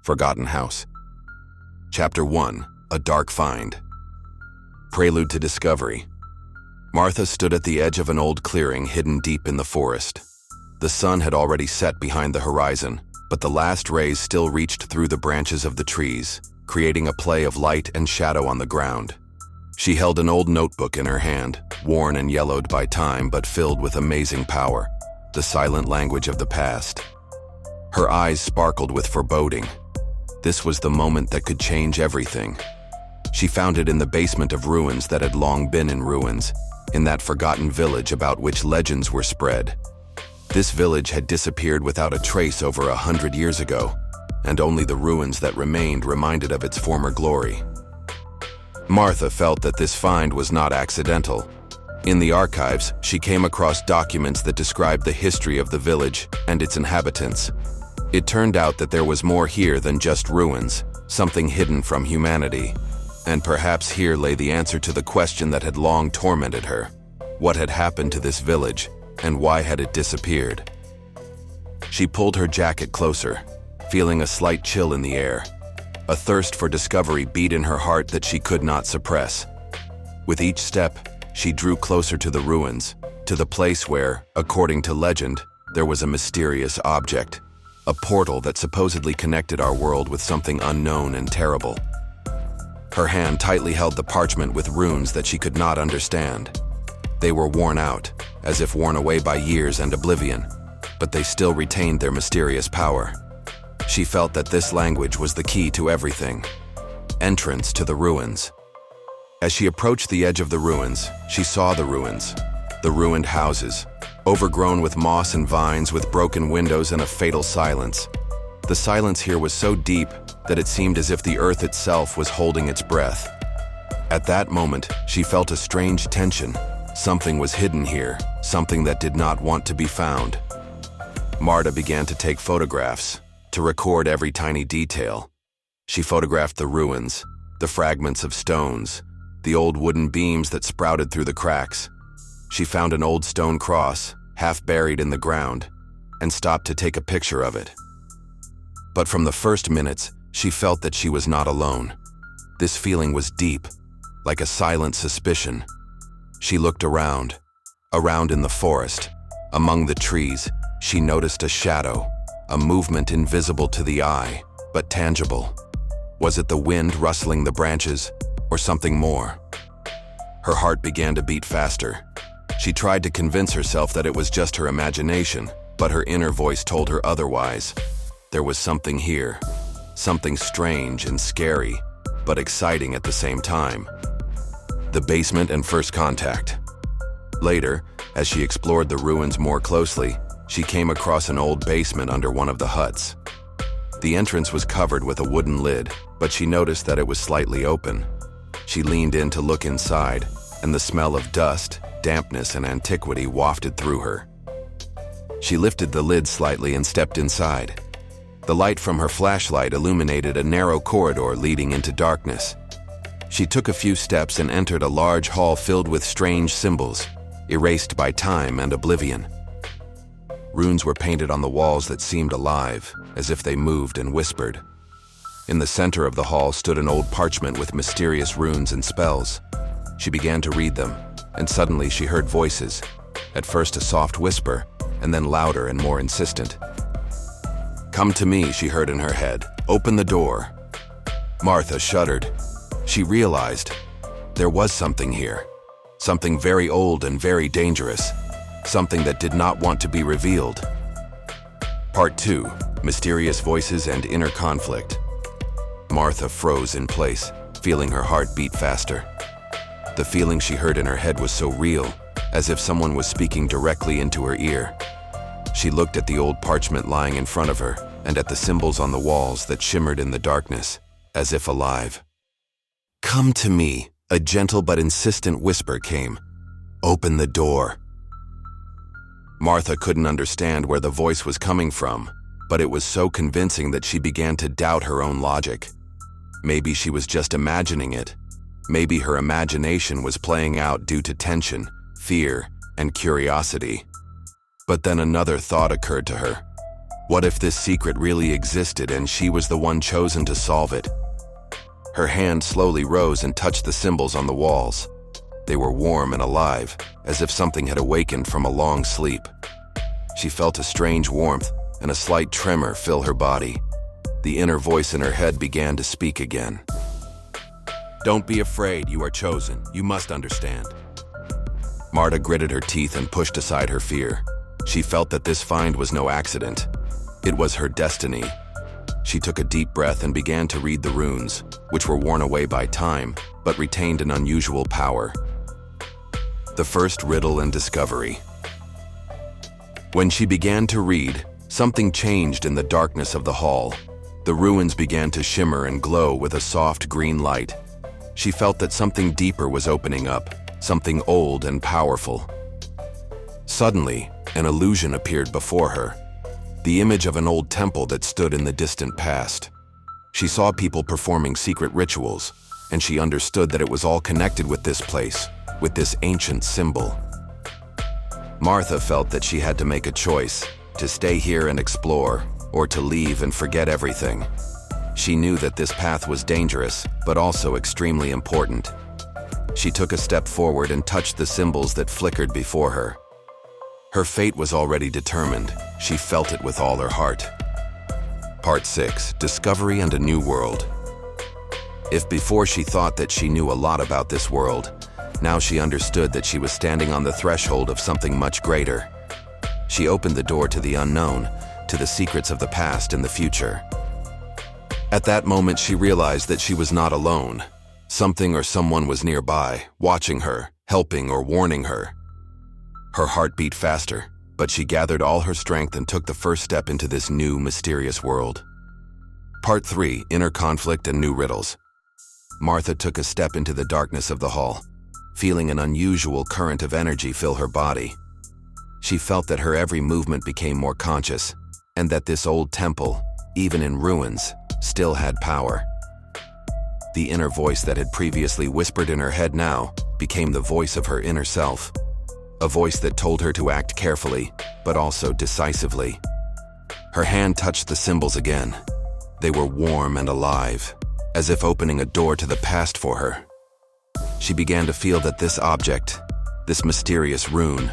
Forgotten House. Chapter 1. A Dark Find. Prelude to Discovery. Martha stood at the edge of an old clearing hidden deep in the forest. The sun had already set behind the horizon, but the last rays still reached through the branches of the trees, creating a play of light and shadow on the ground. She held an old notebook in her hand, worn and yellowed by time but filled with amazing power, the silent language of the past. Her eyes sparkled with foreboding. This was the moment that could change everything. She found it in the basement of ruins that had long been in ruins, in that forgotten village about which legends were spread. This village had disappeared without a trace over 100 years ago, and only the ruins that remained reminded of its former glory. Martha felt that this find was not accidental. In the archives, she came across documents that described the history of the village and its inhabitants. It turned out that there was more here than just ruins, something hidden from humanity. And perhaps here lay the answer to the question that had long tormented her. What had happened to this village, and why had it disappeared? She pulled her jacket closer, feeling a slight chill in the air. A thirst for discovery beat in her heart that she could not suppress. With each step, she drew closer to the ruins, to the place where, according to legend, there was a mysterious object, a portal that supposedly connected our world with something unknown and terrible. Her hand tightly held the parchment with runes that she could not understand. They were worn out, as if worn away by years and oblivion, but they still retained their mysterious power. She felt that this language was the key to everything. Entrance to the ruins. As she approached the edge of the ruins, she saw the ruins, the ruined houses, overgrown with moss and vines with broken windows and a fatal silence. The silence here was so deep that it seemed as if the earth itself was holding its breath. At that moment, she felt a strange tension. Something was hidden here, something that did not want to be found. Martha began to take photographs, to record every tiny detail. She photographed the ruins, the fragments of stones, the old wooden beams that sprouted through the cracks. She found an old stone cross, half buried in the ground, and stopped to take a picture of it. But from the first minutes, she felt that she was not alone. This feeling was deep, like a silent suspicion. She looked around in the forest. Among the trees, she noticed a shadow, a movement invisible to the eye, but tangible. Was it the wind rustling the branches, or something more? Her heart began to beat faster. She tried to convince herself that it was just her imagination, but her inner voice told her otherwise. There was something here, something strange and scary, but exciting at the same time. The basement and first contact. Later, as she explored the ruins more closely, she came across an old basement under one of the huts. The entrance was covered with a wooden lid, but she noticed that it was slightly open. She leaned in to look inside, and the smell of dust, dampness, and antiquity wafted through her. She lifted the lid slightly and stepped inside. The light from her flashlight illuminated a narrow corridor leading into darkness. She took a few steps and entered a large hall filled with strange symbols, erased by time and oblivion. Runes were painted on the walls that seemed alive, as if they moved and whispered. In the center of the hall stood an old parchment with mysterious runes and spells. She began to read them, and suddenly she heard voices, at first a soft whisper, and then louder and more insistent. "Come to me," she heard in her head. "Open the door." Martha shuddered. She realized there was something here, something very old and very dangerous, something that did not want to be revealed. Part 2. Mysterious Voices and Inner Conflict. Martha froze in place, feeling her heart beat faster. The feeling she heard in her head was so real, as if someone was speaking directly into her ear. She looked at the old parchment lying in front of her, and at the symbols on the walls that shimmered in the darkness, as if alive. "Come to me," a gentle but insistent whisper came. "Open the door." Martha couldn't understand where the voice was coming from, but it was so convincing that she began to doubt her own logic. Maybe she was just imagining it. Maybe her imagination was playing out due to tension, fear, and curiosity. But then another thought occurred to her. What if this secret really existed and she was the one chosen to solve it? Her hand slowly rose and touched the symbols on the walls. They were warm and alive, as if something had awakened from a long sleep. She felt a strange warmth and a slight tremor fill her body. The inner voice in her head began to speak again. "Don't be afraid, you are chosen. You must understand." Marta gritted her teeth and pushed aside her fear. She felt that this find was no accident. It was her destiny. She took a deep breath and began to read the runes, which were worn away by time, but retained an unusual power. The first riddle and discovery. When she began to read, something changed in the darkness of the hall. The ruins began to shimmer and glow with a soft green light. She felt that something deeper was opening up, something old and powerful. Suddenly, an illusion appeared before her. The image of an old temple that stood in the distant past. She saw people performing secret rituals, and she understood that it was all connected with this place, with this ancient symbol. Martha felt that she had to make a choice, to stay here and explore, or to leave and forget everything. She knew that this path was dangerous, but also extremely important. She took a step forward and touched the symbols that flickered before her. Her fate was already determined. She felt it with all her heart. Part 6. Discovery and a New World. If before she thought that she knew a lot about this world, now she understood that she was standing on the threshold of something much greater. She opened the door to the unknown, to the secrets of the past and the future. At that moment, she realized that she was not alone. Something or someone was nearby, watching her, helping or warning her. Her heart beat faster, but she gathered all her strength and took the first step into this new, mysterious world. Part 3. Inner Conflict and New Riddles. Martha took a step into the darkness of the hall, feeling an unusual current of energy fill her body. She felt that her every movement became more conscious, and that this old temple, even in ruins, still had power. The inner voice that had previously whispered in her head now became the voice of her inner self. A voice that told her to act carefully, but also decisively. Her hand touched the symbols again. They were warm and alive, as if opening a door to the past for her. She began to feel that this object, this mysterious rune,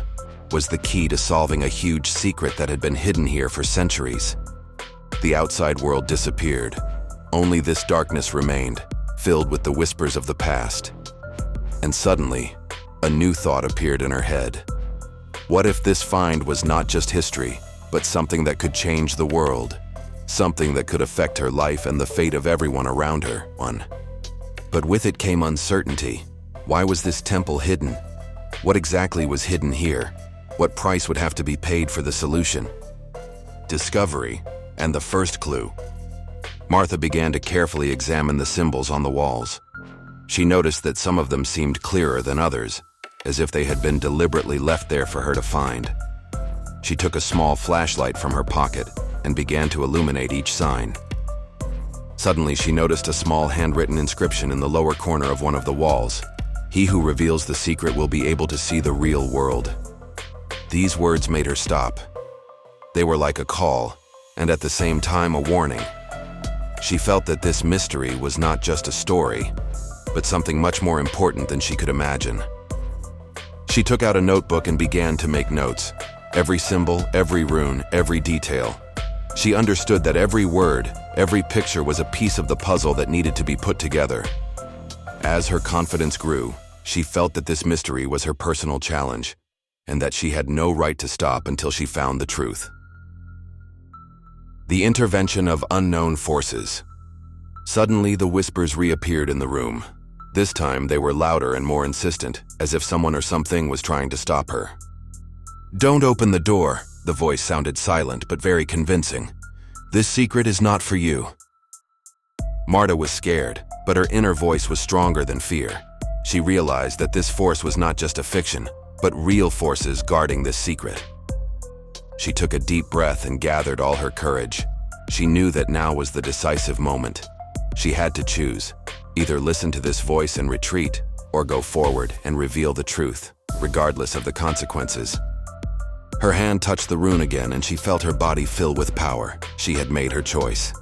was the key to solving a huge secret that had been hidden here for centuries. The outside world disappeared. Only this darkness remained, filled with the whispers of the past. And suddenly, a new thought appeared in her head. What if this find was not just history, but something that could change the world? Something that could affect her life and the fate of everyone around her. But with it came uncertainty. Why was this temple hidden? What exactly was hidden here? What price would have to be paid for the solution? Discovery, and the first clue. Martha began to carefully examine the symbols on the walls. She noticed that some of them seemed clearer than others, as if they had been deliberately left there for her to find. She took a small flashlight from her pocket and began to illuminate each sign. Suddenly, she noticed a small handwritten inscription in the lower corner of one of the walls. "He who reveals the secret will be able to see the real world." These words made her stop. They were like a call, and at the same time a warning. She felt that this mystery was not just a story, but something much more important than she could imagine. She took out a notebook and began to make notes. Every symbol, every rune, every detail. She understood that every word, every picture was a piece of the puzzle that needed to be put together. As her confidence grew, she felt that this mystery was her personal challenge, and that she had no right to stop until she found the truth. The intervention of unknown forces. Suddenly, the whispers reappeared in the room. This time, they were louder and more insistent, as if someone or something was trying to stop her. "Don't open the door," the voice sounded silent but very convincing. "This secret is not for you." Marta was scared, but her inner voice was stronger than fear. She realized that this force was not just a fiction, but real forces guarding this secret. She took a deep breath and gathered all her courage. She knew that now was the decisive moment. She had to choose, either listen to this voice and retreat, or go forward and reveal the truth, regardless of the consequences. Her hand touched the rune again and she felt her body fill with power. She had made her choice.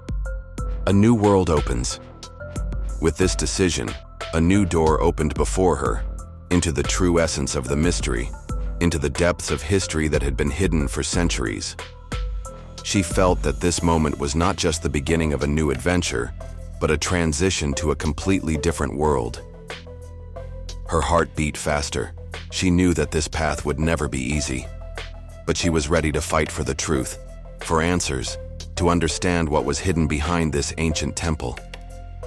A new world opens. With this decision, a new door opened before her, into the true essence of the mystery, into the depths of history that had been hidden for centuries. She felt that this moment was not just the beginning of a new adventure, but a transition to a completely different world. Her heart beat faster. She knew that this path would never be easy. But she was ready to fight for the truth, for answers, to understand what was hidden behind this ancient temple.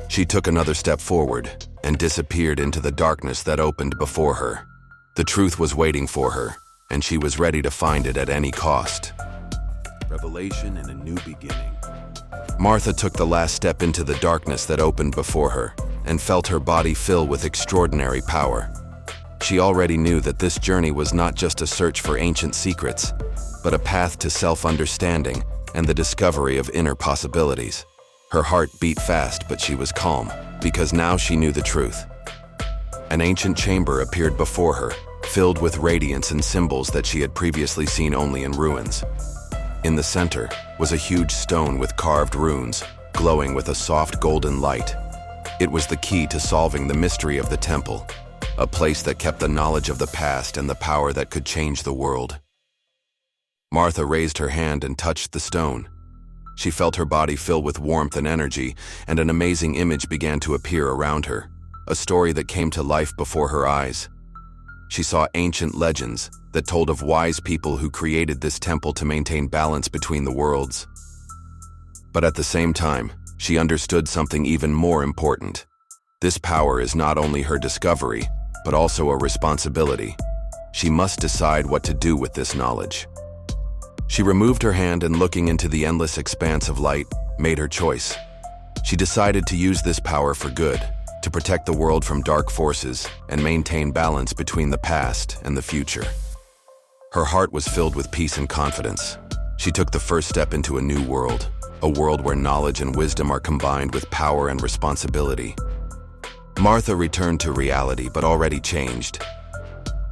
She took another step forward and disappeared into the darkness that opened before her. The truth was waiting for her, and she was ready to find it at any cost. Revelation and a new beginning. Martha took the last step into the darkness that opened before her and felt her body fill with extraordinary power. She already knew that this journey was not just a search for ancient secrets, but a path to self-understanding and the discovery of inner possibilities. Her heart beat fast, but she was calm, because now she knew the truth. An ancient chamber appeared before her, filled with radiance and symbols that she had previously seen only in ruins. In the center was a huge stone with carved runes, glowing with a soft golden light. It was the key to solving the mystery of the temple, a place that kept the knowledge of the past and the power that could change the world. Martha raised her hand and touched the stone. She felt her body fill with warmth and energy, and an amazing image began to appear around her, a story that came to life before her eyes. She saw ancient legends that told of wise people who created this temple to maintain balance between the worlds. But at the same time, she understood something even more important. This power is not only her discovery, but also a responsibility. She must decide what to do with this knowledge. She removed her hand and, looking into the endless expanse of light, made her choice. She decided to use this power for good, to protect the world from dark forces and maintain balance between the past and the future. Her heart was filled with peace and confidence. She took the first step into a new world, a world where knowledge and wisdom are combined with power and responsibility. Martha returned to reality, but already changed.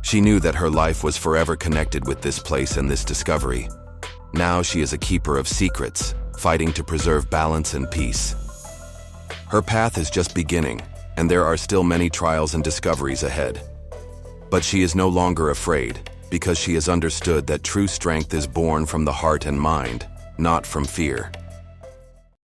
She knew that her life was forever connected with this place and this discovery. Now she is a keeper of secrets, fighting to preserve balance and peace. Her path is just beginning, and there are still many trials and discoveries ahead. But she is no longer afraid, because she has understood that true strength is born from the heart and mind, not from fear.